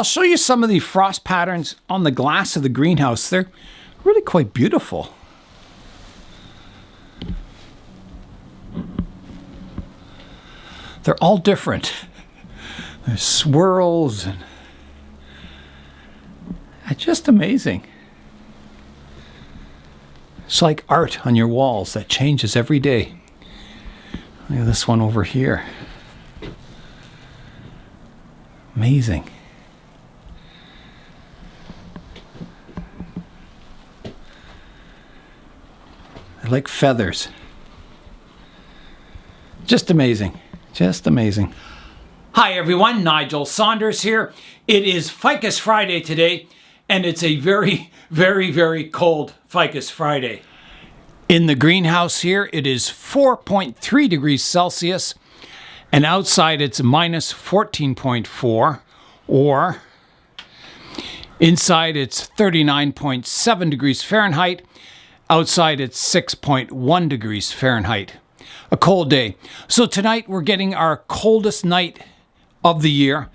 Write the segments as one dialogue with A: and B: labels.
A: I'll show you some of the frost patterns on the glass of the greenhouse. They're really quite beautiful. They're all different. There's swirls and it's just amazing. It's like art on your walls that changes every day. Look at this one over here. Amazing. They're like feathers. Just amazing. Just amazing. Hi everyone, Nigel Saunders here. It is Ficus Friday today, and it's a very, very cold Ficus Friday. In the greenhouse here, it is 4.3 degrees Celsius, and outside it's minus 14.4, or inside it's 39.7 degrees Fahrenheit. Outside it's 6.1 degrees Fahrenheit. A cold day. So tonight we're getting our coldest night of the year.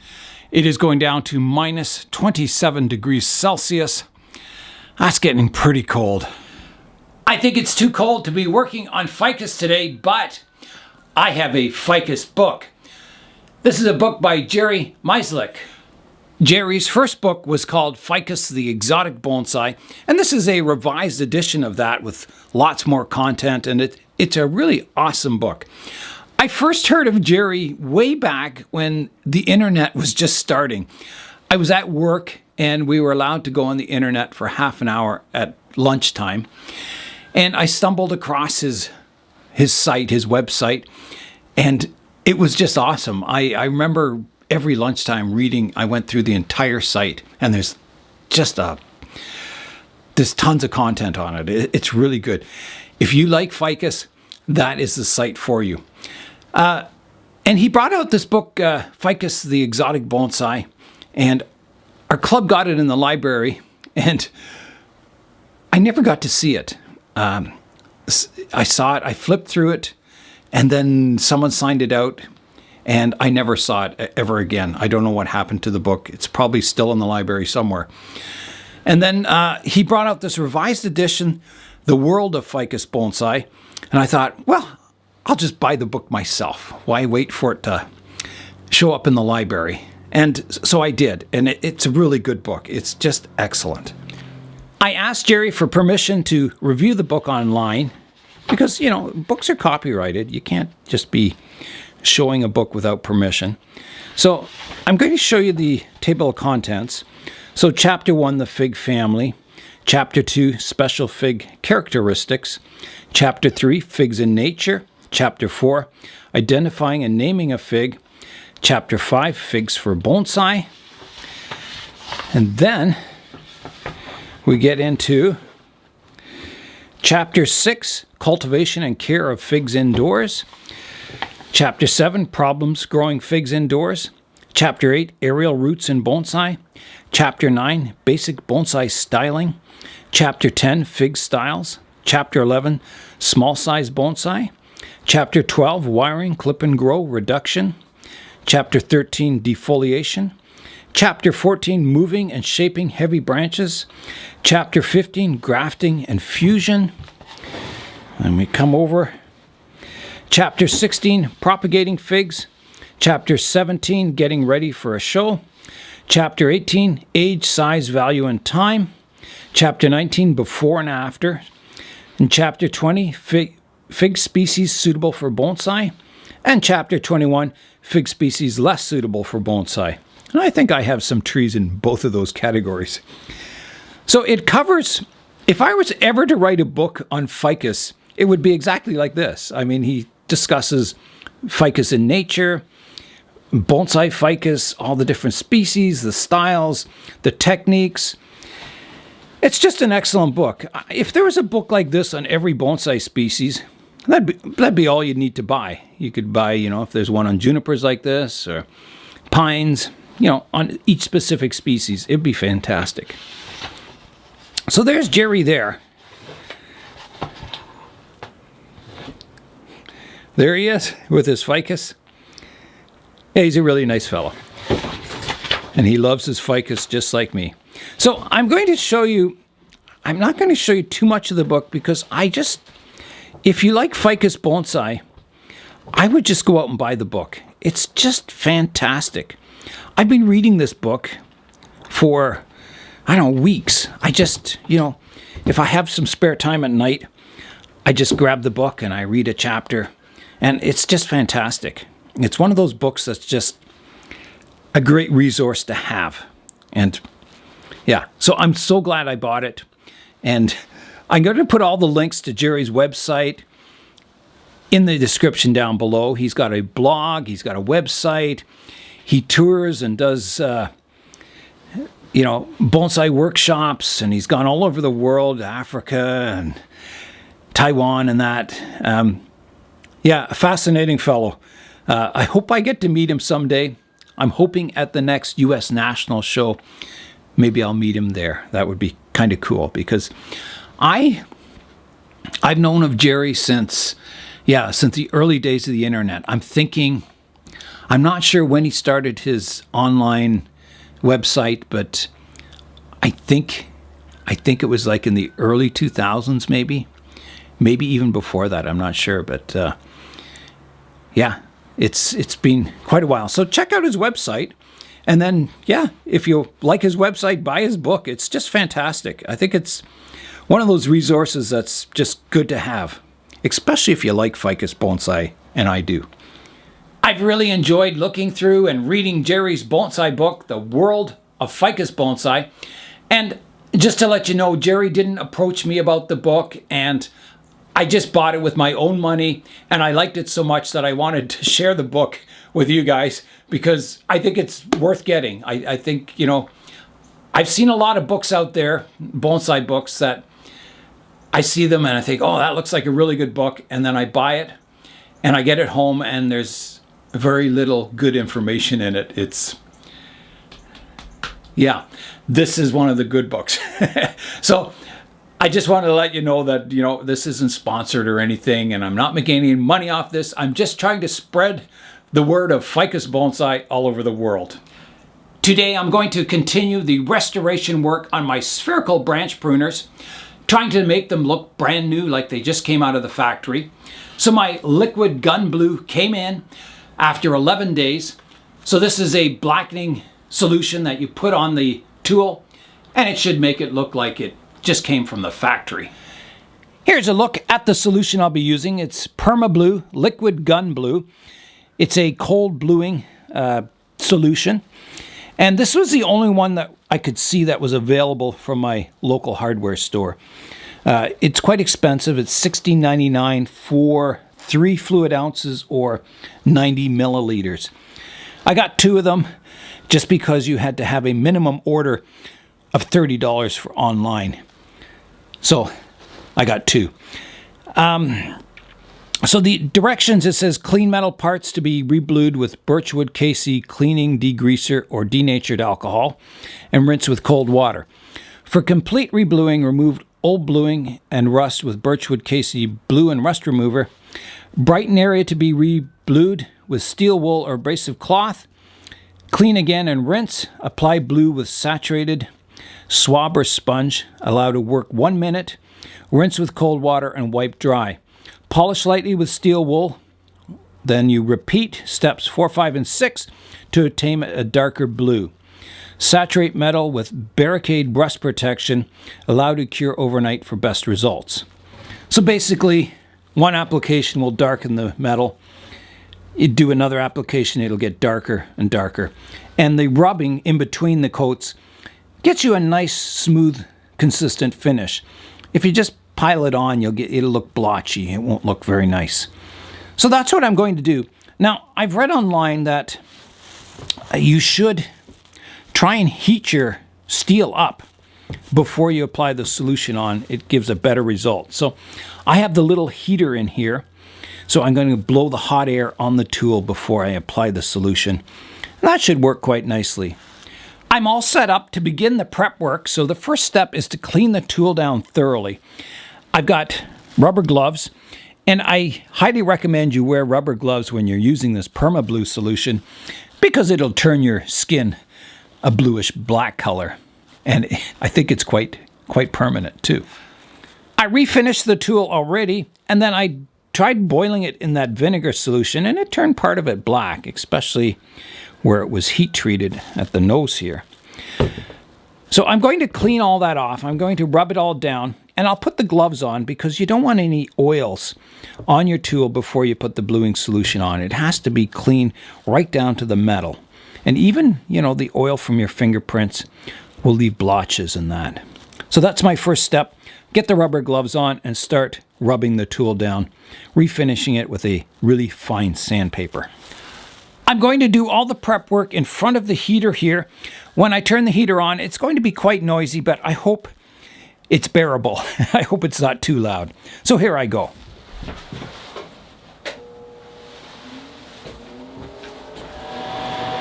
A: It is going down to minus 27 degrees Celsius. That's getting pretty cold. I think it's too cold to be working on ficus today, but I have a ficus book. This is a book by Jerry Meislik. Jerry's first book was called Ficus the Exotic Bonsai, and this is a revised edition of that with lots more content, and it's a really awesome book. I first heard of Jerry way back when the internet was just starting. I was at work and we were allowed to go on the internet for half an hour at lunchtime, and I stumbled across his site, his website, and it was just awesome. I remember every lunchtime reading. I went through the entire site, and there's tons of content on it. It's really good. If you like ficus, that is the site for you. And he brought out this book, Ficus the Exotic Bonsai, and our club got it in the library, and I never got to see it. I saw it, I flipped through it, and then someone signed it out, and I never saw it ever again. I don't know what happened to the book. It's probably still in the library somewhere. And then he brought out this revised edition, The World of Ficus Bonsai, and I thought, well, I'll just buy the book myself. Why wait for it to show up in the library? And so I did, and it's a really good book. It's just excellent. I asked Jerry for permission to review the book online because, you know, books are copyrighted. You can't just be showing a book without permission. So I'm going to show you the table of contents. So Chapter 1, the fig family. Chapter 2, special fig characteristics. Chapter 3, figs in nature. Chapter 4, identifying and naming a fig. Chapter 5, figs for bonsai. And then we get into Chapter 6, cultivation and care of figs indoors. Chapter 7, problems growing figs indoors. Chapter 8, aerial roots in bonsai. Chapter 9, basic bonsai styling. Chapter 10, fig styles. Chapter 11, small size bonsai. Chapter 12, wiring, clip and grow, reduction. Chapter 13, defoliation. Chapter 14, moving and shaping heavy branches. Chapter 15, grafting and fusion. And we come over. Chapter 16, propagating figs. Chapter 17, getting ready for a show. Chapter 18, age, size, value, and time. Chapter 19, before and after. And Chapter 20, fig species suitable for bonsai. And Chapter 21, fig species less suitable for bonsai. And I think I have some trees in both of those categories. So it covers, if I was ever to write a book on ficus, it would be exactly like this. I mean, he discusses ficus in nature, bonsai ficus, all the different species, the styles, the techniques. It's just an excellent book. If there was a book like this on every bonsai species, that'd be all you'd need to buy. You could buy, you know, if there's one on junipers like this, or pines, you know, on each specific species. It'd be fantastic. So there's Jerry there. There he is with his ficus. Yeah, he's a really nice fellow. And he loves his ficus just like me. So I'm going to show you, I'm not going to show you too much of the book because if you like ficus bonsai, I would just go out and buy the book. It's just fantastic. I've been reading this book for, I don't know, weeks. I just, if I have some spare time at night, I just grab the book and I read a chapter. And it's just fantastic. It's one of those books that's just a great resource to have. And yeah, so I'm so glad I bought it. And I'm going to put all the links to Jerry's website in the description down below. He's got a blog, he's got a website, he tours and does, bonsai workshops, and he's gone all over the world, Africa and Taiwan and that. A fascinating fellow. I hope I get to meet him someday. I'm hoping at the next U.S. National show, maybe I'll meet him there. That would be kind of cool because I've known of Jerry since the early days of the internet. I'm not sure when he started his online website, but I think it was like in the early 2000s, maybe even before that. I'm not sure, but it's been quite a while. So check out his website, and then if you like his website, buy his book. It's just fantastic. I think it's one of those resources that's just good to have, especially if you like ficus bonsai, and I do. I've really enjoyed looking through and reading Jerry's bonsai book, The World of Ficus Bonsai. And just to let you know, Jerry didn't approach me about the book, and I just bought it with my own money, and I liked it so much that I wanted to share the book with you guys because I think it's worth getting. I think, I've seen a lot of books out there, bonsai books, that I see them and I think, oh, that looks like a really good book. And then I buy it and I get it home and there's very little good information in it. This is one of the good books. So I just wanted to let you know that, this isn't sponsored or anything, and I'm not making any money off this. I'm just trying to spread the word of ficus bonsai all over the world. Today I'm going to continue the restoration work on my spherical branch pruners, trying to make them look brand new like they just came out of the factory. So my liquid gun blue came in after 11 days. So this is a blackening solution that you put on the tool, and it should make it look like it just came from the factory. Here's a look at the solution I'll be using. It's Perma Blue Liquid Gun Blue. It's a cold bluing solution. And this was the only one that I could see that was available from my local hardware store. It's quite expensive. It's $16.99 for 3 fluid ounces or 90 milliliters. I got 2 of them just because you had to have a minimum order of $30 for online. So I got 2. So the directions, it says clean metal parts to be reblued with birchwood KC cleaning degreaser or denatured alcohol and rinse with cold water. For complete rebluing, remove old bluing and rust with birchwood KC blue and rust remover. Brighten area to be reblued with steel wool or abrasive cloth. Clean again and rinse. Apply blue with saturated swab or sponge. Allow to work 1 minute. Rinse with cold water and wipe dry. Polish lightly with steel wool. Then you repeat steps 4, 5, and 6 to attain a darker blue. Saturate metal with barricade rust protection. Allow to cure overnight for best results. So basically, one application will darken the metal. You do another application, it'll get darker and darker. And the rubbing in between the coats gets you a nice, smooth, consistent finish. If you just pile it on, it'll look blotchy. It won't look very nice. So that's what I'm going to do. Now, I've read online that you should try and heat your steel up before you apply the solution on. It gives a better result. So I have the little heater in here. So I'm going to blow the hot air on the tool before I apply the solution. That should work quite nicely. I'm all set up to begin the prep work. So the first step is to clean the tool down thoroughly. I've got rubber gloves, and I highly recommend you wear rubber gloves when you're using this Perma Blue solution because it'll turn your skin a bluish black color. And I think it's quite permanent too. I refinished the tool already, and then I tried boiling it in that vinegar solution, and it turned part of it black, especially where it was heat treated at the nose here. So I'm going to clean all that off. I'm going to rub it all down, and I'll put the gloves on because you don't want any oils on your tool before you put the bluing solution on. It has to be clean right down to the metal. And even, the oil from your fingerprints will leave blotches in that. So that's my first step. Get the rubber gloves on and start rubbing the tool down, refinishing it with a really fine sandpaper. I'm going to do all the prep work in front of the heater here. When I turn the heater on, it's going to be quite noisy, but I hope it's bearable. I hope it's not too loud. So here I go.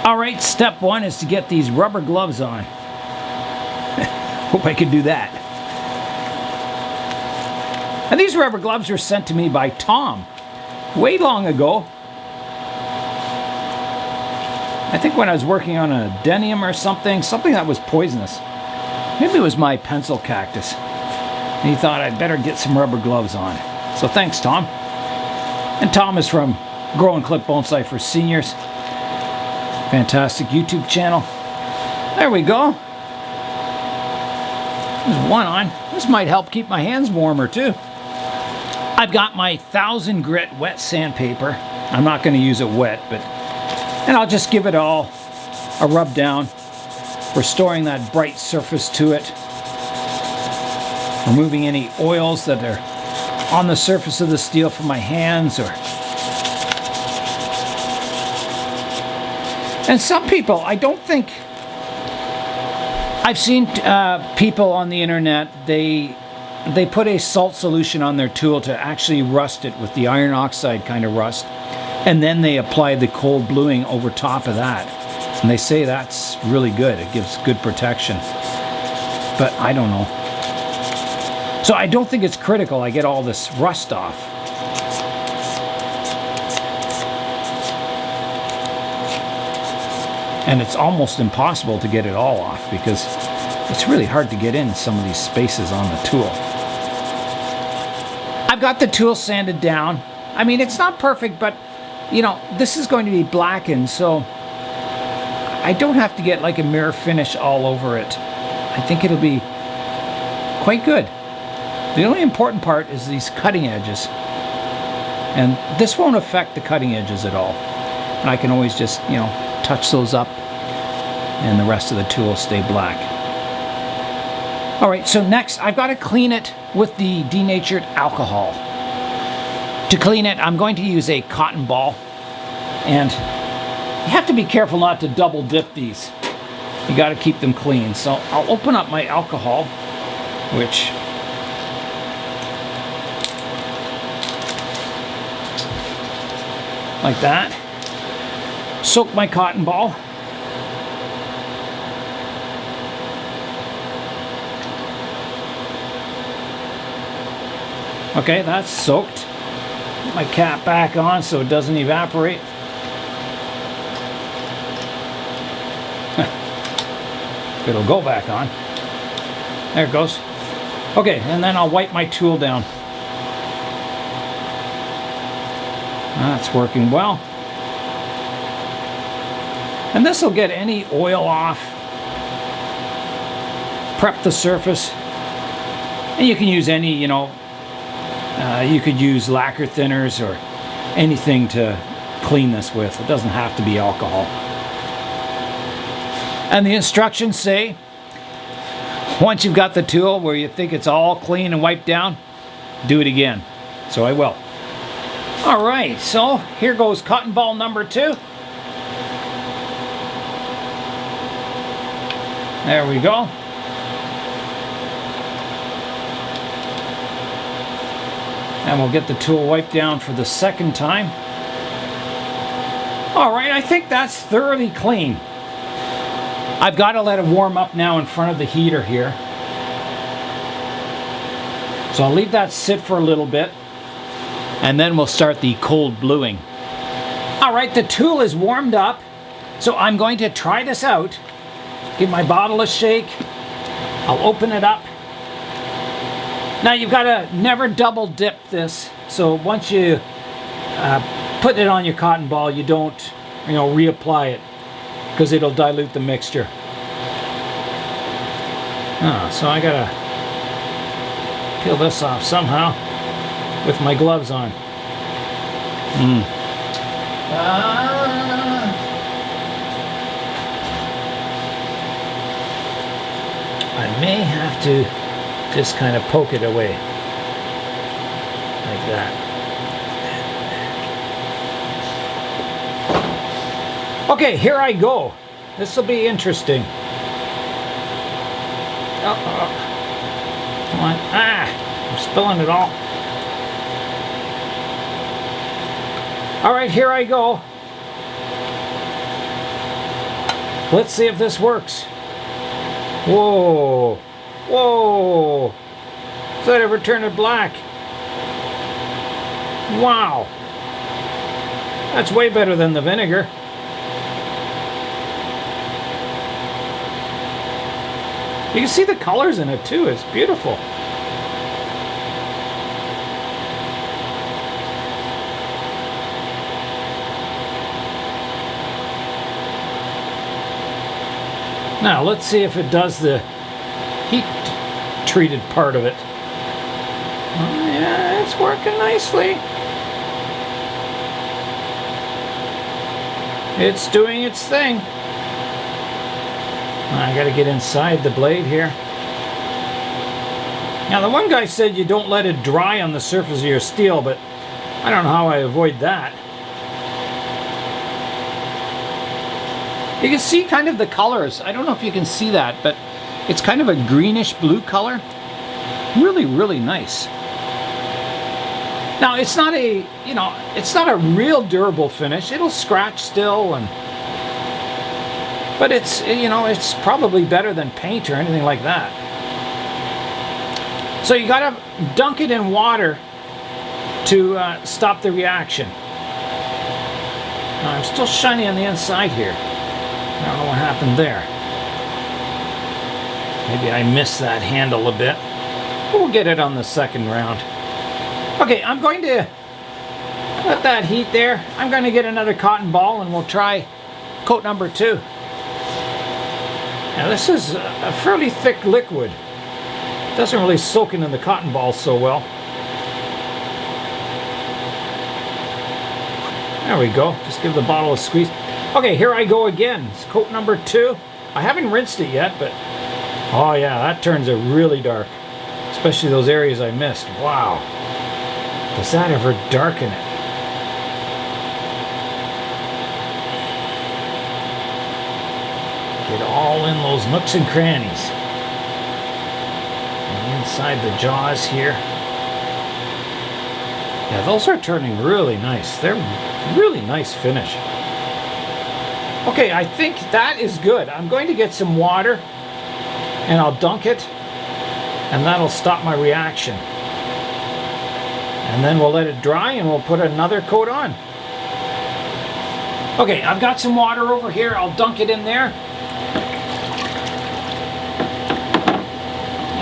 A: All right, step one is to get these rubber gloves on. Hope I can do that. And these rubber gloves were sent to me by Tom way long ago. I think when I was working on a denium or something that was poisonous. Maybe it was my pencil cactus. And he thought I'd better get some rubber gloves on. So thanks, Tom. And Tom is from Grow and Clip Bonsai for Seniors. Fantastic YouTube channel. There we go. There's one on. This might help keep my hands warmer too. I've got my 1000 grit wet sandpaper. I'm not going to use it wet, and I'll just give it all a rub down, restoring that bright surface to it, removing any oils that are on the surface of the steel from my hands. And some people, I don't think, I've seen people on the internet, they put a salt solution on their tool to actually rust it with the iron oxide kind of rust, and then they apply the cold bluing over top of that. And they say that's really good. It gives good protection. But I don't know. So I don't think it's critical I get all this rust off. And it's almost impossible to get it all off because it's really hard to get in some of these spaces on the tool. I've got the tool sanded down. I mean, it's not perfect, but this is going to be blackened, so I don't have to get like a mirror finish all over it. I think it'll be quite good. The only important part is these cutting edges. And this won't affect the cutting edges at all. And I can always just, touch those up and the rest of the tool will stay black. All right, so next I've got to clean it with the denatured alcohol. To clean it, I'm going to use a cotton ball, and you have to be careful not to double dip these. You got to keep them clean. So I'll open up my alcohol, which like that. Soak my cotton ball. Okay, that's soaked. Put my cap back on so it doesn't evaporate. It'll go back on. There it goes. Okay, and then I'll wipe my tool down. That's working well. And this will get any oil off, prep the surface, and you can use any, you could use lacquer thinners or anything to clean this with. It doesn't have to be alcohol. And the instructions say, once you've got the tool where you think it's all clean and wiped down, do it again. So I will. All right, so here goes cotton ball number 2. There we go. And we'll get the tool wiped down for the second time. All right, I think that's thoroughly clean. I've got to let it warm up now in front of the heater here. So I'll leave that sit for a little bit, and then we'll start the cold bluing. All right, the tool is warmed up, so I'm going to try this out give my bottle a shake. I'll open it up. Now you've got to never double dip this. So once you put it on your cotton ball, you don't, reapply it, because it'll dilute the mixture. So I gotta peel this off somehow with my gloves on. I may have to just kind of poke it away like that. Okay, here I go. This will be interesting. Come on. I'm spilling it all. All right, here I go. Let's see if this works. Whoa. Whoa. Does that ever turn it black? Wow. That's way better than the vinegar. You can see the colors in it too. It's beautiful. Now let's see if it does the heat treated part of it. Oh, yeah, it's working nicely. It's doing its thing. I gotta get inside the blade here. Now the one guy said you don't let it dry on the surface of your steel, but I don't know how I avoid that. You can see kind of the colors. I don't know if you can see that, but it's kind of a greenish blue color. Really, really nice. Now it's not a, it's not a real durable finish. It'll scratch still, but it's, it's probably better than paint or anything like that. So you gotta dunk it in water to stop the reaction. Now, I'm still shiny on the inside here. I don't know what happened there. Maybe I missed that handle a bit. We'll get it on the second round. Okay, I'm going to let that heat there. I'm going to get another cotton ball and we'll try coat number 2. Now this is a fairly thick liquid. It doesn't really soak into the cotton ball so well. There we go. Just give the bottle a squeeze. Okay, here I go again. It's coat number 2. I haven't rinsed it yet, but oh yeah, that turns it really dark. Especially those areas I missed. Wow. Does that ever darken it? Get all in those nooks and crannies. And inside the jaws here. Yeah, those are turning really nice. They're really nice finish. Okay, I think that is good. I'm going to get some water and I'll dunk it and that'll stop my reaction. And then we'll let it dry and we'll put another coat on. Okay, I've got some water over here. I'll dunk it in there.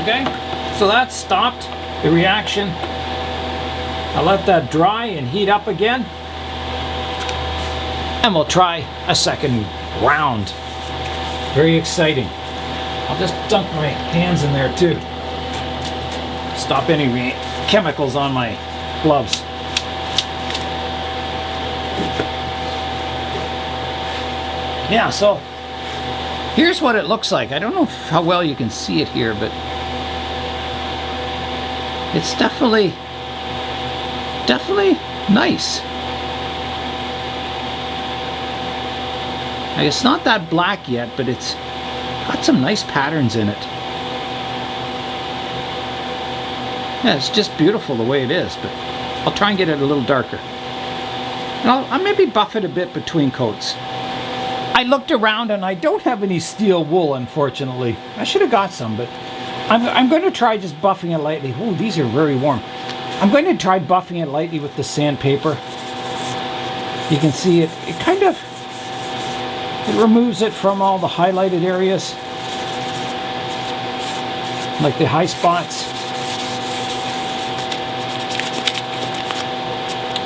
A: Okay, so that stopped the reaction. I'll let that dry and heat up again. And we'll try a second round. Very exciting. I'll just dunk my hands in there too. Stop any chemicals on my gloves. Yeah, so here's what it looks like. I don't know how well you can see it here, but it's definitely nice. Now, it's not that black yet, but it's got some nice patterns in it. Yeah, it's just beautiful the way it is, but I'll try and get it a little darker. And I'll maybe buff it a bit between coats. I looked around and I don't have any steel wool, unfortunately. I should have got some, but I'm going to try just buffing it lightly. Ooh, these are very warm. I'm going to try buffing it lightly with the sandpaper. You can see it kind of It removes it from all the highlighted areas, like the high spots.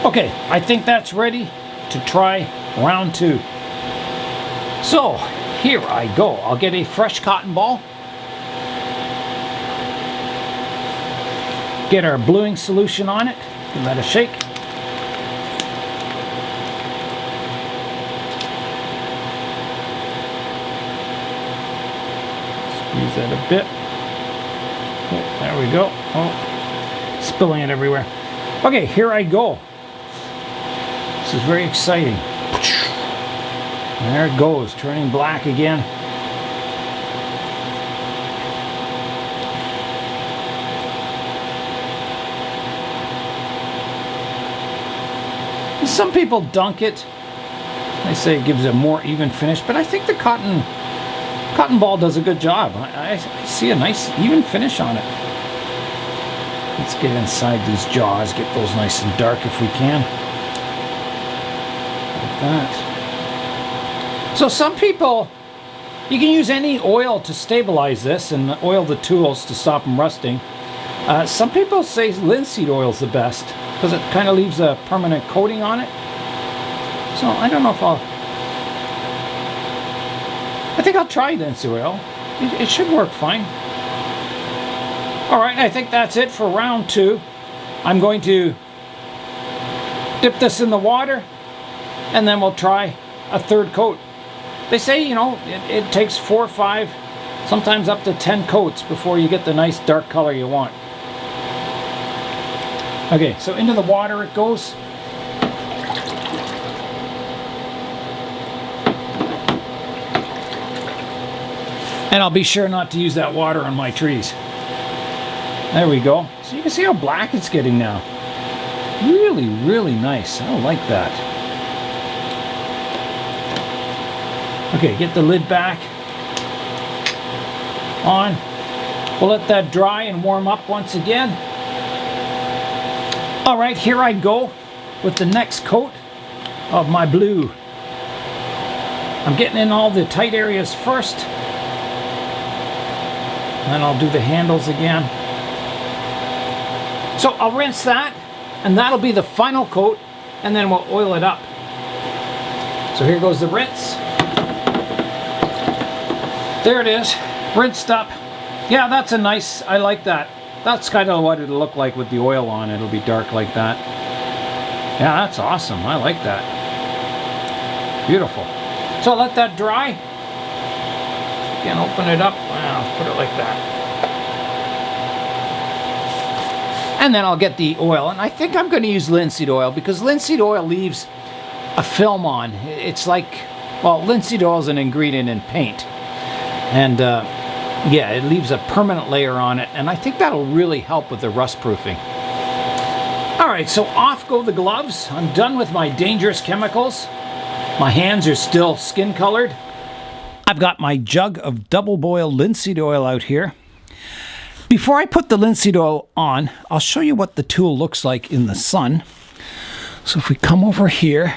A: Okay, I think that's ready to try round 2. So, here I go. I'll get a fresh cotton ball. Get our bluing solution on it. Give that a shake. Squeeze that a bit. Oh, there we go. Oh, spilling it everywhere. Okay, here I go. This is very exciting. There it goes, turning black again. Some people dunk it. They say it gives a more even finish, but I think the cotton ball does a good job. I see a nice even finish on it. Let's get inside these jaws, get those nice and dark if we can. Like that. So some people, you can use any oil to stabilize this and oil the tools to stop them rusting. Some people say linseed oil is the best because it kind of leaves a permanent coating on it. So I don't know if I think I'll try linseed oil. It should work fine. All right, I think that's it for round 2. I'm going to dip this in the water and then we'll try a third coat. They say, you know, it takes 4 or 5, sometimes up to 10 coats before you get the nice dark color you want. Okay, so into the water it goes. And I'll be sure not to use that water on my trees. There we go. So you can see how black it's getting now. Really, really nice. I like that. Okay, get the lid back on. We'll let that dry and warm up once again. All right, here I go with the next coat of my blue. I'm getting in all the tight areas first. Then I'll do the handles again. So I'll rinse that, and that'll be the final coat, and then we'll oil it up. So here goes the rinse. There it is, rinsed up. Yeah, that's a nice, I like that. That's kind of what it'll look like with the oil on. It'll be dark like that. Yeah, that's awesome. I like that. Beautiful. So I'll let that dry. Again, open it up. Wow, put it like that. And then I'll get the oil. And I think I'm going to use linseed oil because linseed oil leaves a film on. It's like, well, linseed oil is an ingredient in paint. And yeah, it leaves a permanent layer on it. And I think that'll really help with the rust proofing. All right, so off go the gloves. I'm done with my dangerous chemicals. My hands are still skin colored. I've got my jug of double boiled linseed oil out here. Before I put the linseed oil on, I'll show you what the tool looks like in the sun. So if we come over here,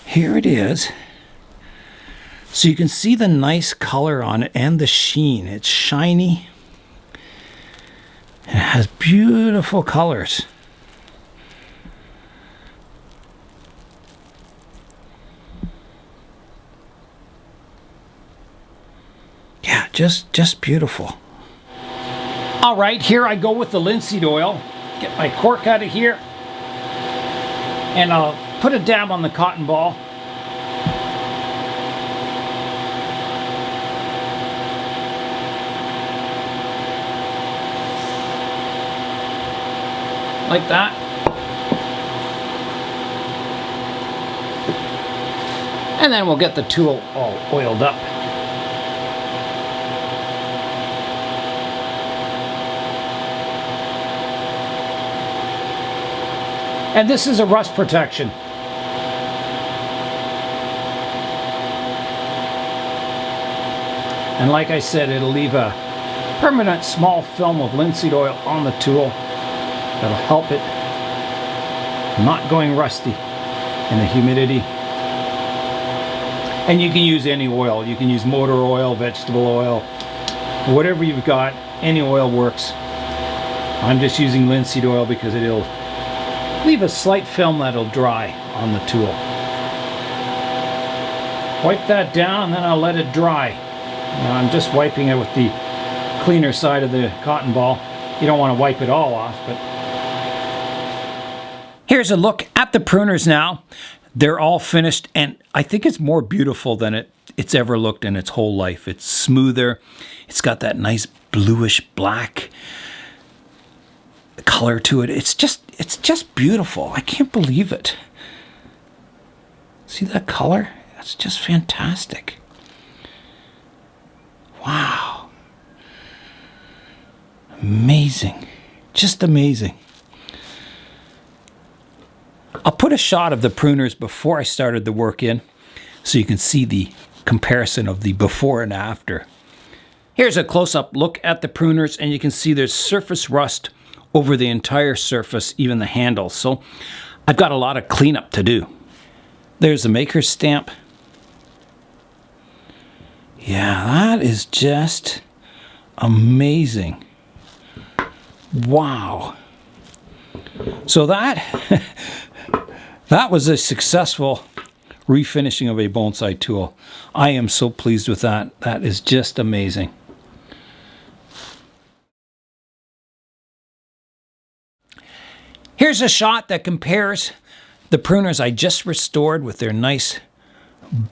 A: here it is. So you can see the nice color on it and the sheen. It's shiny. It has beautiful colors. Yeah, just beautiful. All right, here I go with the linseed oil. Get my cork out of here. And I'll put a dab on the cotton ball. Like that. And then we'll get the tool all oiled up. And this is a rust protection. And like I said, it'll leave a permanent small film of linseed oil on the tool. That'll help it not going rusty in the humidity. And you can use any oil. You can use motor oil, vegetable oil, whatever you've got, any oil works. I'm just using linseed oil because it'll leave a slight film that'll dry on the tool. Wipe that down and then I'll let it dry. Now I'm just wiping it with the cleaner side of the cotton ball. You don't want to wipe it all off, but... Here's a look at the pruners now. They're all finished, and I think it's more beautiful than it's ever looked in its whole life. It's smoother. It's got that nice bluish black color to it. It's just beautiful. I can't believe it. See that color? It's just fantastic. Wow. Amazing. Just amazing. I'll put a shot of the pruners before I started the work in so you can see the comparison of the before and after. Here's a close-up look at the pruners, and you can see there's surface rust over the entire surface, even the handles. So I've got a lot of cleanup to do. There's the maker's stamp. Yeah, that is just amazing. Wow. So that that was a successful refinishing of a bonsai tool. I am so pleased with that. That is just amazing. Here's a shot that compares the pruners I just restored with their nice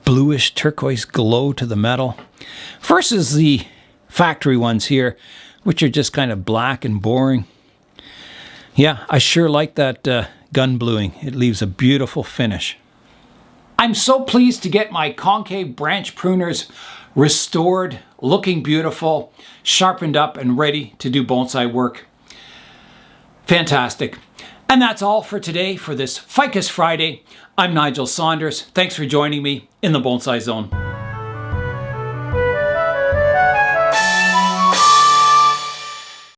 A: bluish turquoise glow to the metal versus the factory ones here, which are just kind of black and boring. Yeah, I sure like that gun bluing. It leaves a beautiful finish. I'm so pleased to get my concave branch pruners restored, looking beautiful, sharpened up and ready to do bonsai work. Fantastic. And that's all for today for this Ficus Friday. I'm Nigel Saunders. Thanks for joining me in the Bonsai Zone.